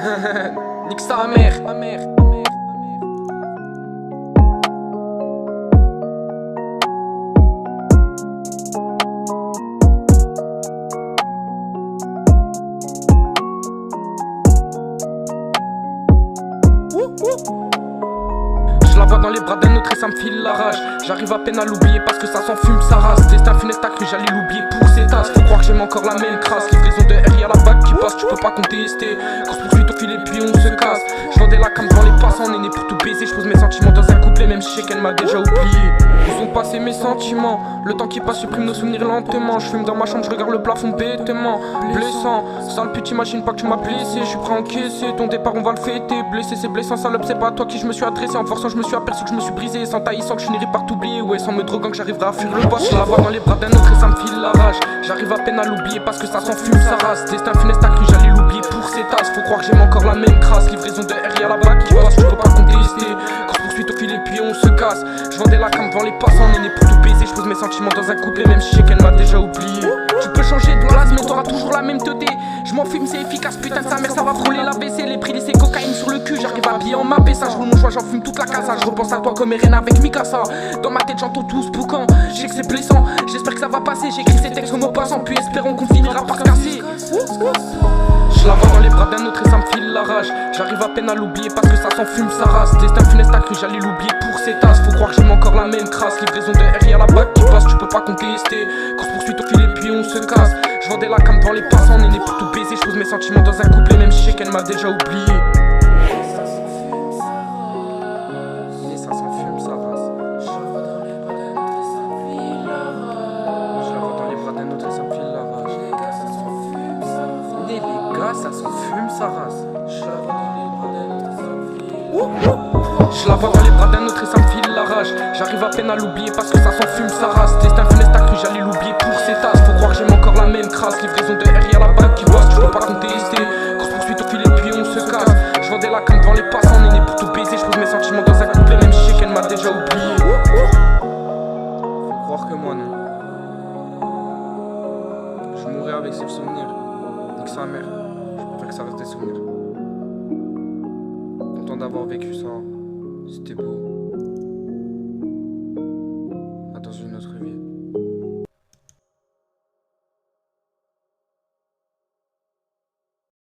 Nique sa mère. Je la vois dans les bras d'un autre et ça me file la rage. J'arrive à peine à l'oublier parce que ça s'enfume sa race. Destin funeste a cru j'allais l'oublier pour ses tasses. Faut croire que j'aime encore la même crasse. Livraison de R, y'a la bague qui passe, tu peux pas contester. Course poursuite au fil et puis on se casse. Je vendais la cam devant les passants, on est né pour tout baiser. Je pose mes sentiments dans un couplet, même si je sais qu'elle m'a déjà oublié. Où sont passés mes sentiments? Le temps qui passe supprime nos souvenirs lentement. Je fume dans ma chambre, je regarde le plafond bêtement. Blessant, sale pute, t'imagines pas que tu m'as blessé. Je suis prêt à encaisser, ton départ on va le fêter. Blessé c'est blessant, salope c'est pas à toi qui je me suis adressé. En forçant je me suis aperçu que je me suis brisé. Sans taillissant que je finirai par t'oublier. Ouais, sans me droguant que j'arriverai à fuir le boss. Je la vois dans les bras d'un autre et ça me file la rage. J'arrive à peine à l'oublier parce que ça s'enfume sa race. Destin funeste a cru j'allais l'oublier pour ses tasses. Faut croire que j'aime encore la même crasse. Livraison de R, y'a la bague qui passe, tu peux pas contester. Course poursuite au fil et puis on se casse. Je vendais la cam devant les passants, on est né pour tout baiser. Je pose mes sentiments dans un couplet, même si je sais qu'elle m'a déjà oublié. Tu peux changer de place mais t'auras toujours la même teuté. Je m'en fume, c'est efficace, putain de sa mère, ça va frôler la baisser. Les prix laissés cocaïne sur le cul, j'arrive à habiller en ma ça. Je roule mon choix, j'en fume toute la casa. Je repense à toi comme Eren avec Mikasa. Dans ma tête j'entends tous boucan, je sais que c'est blessant. J'espère que ça va passer, j'écris ces textes comme au passant. Puis espérons qu'on finira par se casser. Je la vois dans les bras d'un autre et ça me file la rage. J'arrive à peine à l'oublier parce que ça s'enfume sa race. Destin funeste a cru j'allais l'oublier pour ses tasses. Faut croire que j'aime encore la même crasse. Livraison de R, y'a la bague qui passe, tu peux pas contester. Course poursuite au fil et puis on se casse. Je vendais la cam devant les passants, on est né pour tout baiser. Je pose mes sentiments dans un couplet, même si je sais qu'elle m'a déjà oublié. Mais ça s'enfume sa race. Je la vois dans les bras d'un autre et ça me file la rage. Les gars, ça s'enfume sa race. Je la vois dans les bras d'un autre et ça me file la rage. J'arrive à peine à l'oublier parce que ça s'enfume sa race. Destin funeste a cru j'allais l'oublier pour ses tasses. Faut croire que j'aime encore la même crasse. Livraison de R, y'a la bague qui passe, tu peux pas contester. Course poursuite au fil et puis on se casse. Je vendais la cam devant les passants, on est né pour tout baiser. Je pose mes sentiments dans un couplet, même si je sais qu'elle m'a déjà oublié. Faut croire que moi non. Je mourrai avec ces souvenirs. Nique sa mère, je préfère que ça reste des souvenirs. Content d'avoir vécu ça, c'était beau.